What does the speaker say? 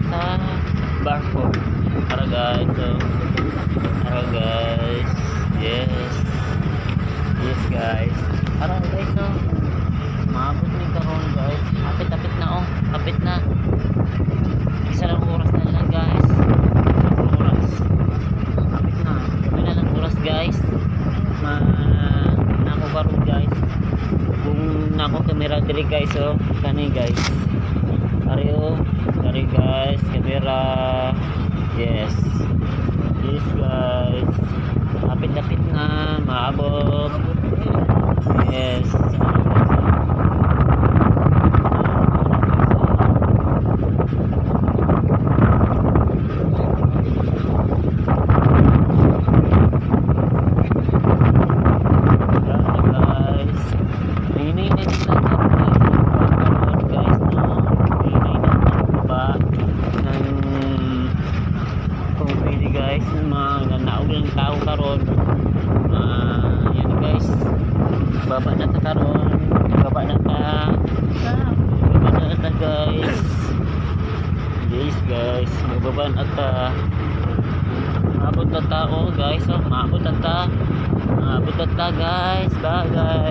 sa barko. Tara guys, so tara guys. Yes guys, tara guys, so maabot ni karon guys. Kapit na, oh kapit na, isa lang oras na lang guys. Isang oras, kapit na, kami na lang oras guys. Nako karon guys, kung nako camera diri guys, so kani guys, ari guys camera. Yes guys, kapit na, maabot. Yes. Guys, mga naog lang tao karon. Yan guys, baba na ta karon, baba na ta guys. Guys, magbaba na ta. Maabot na ta, oh guys, oh maabot na ta guys. Bye guys.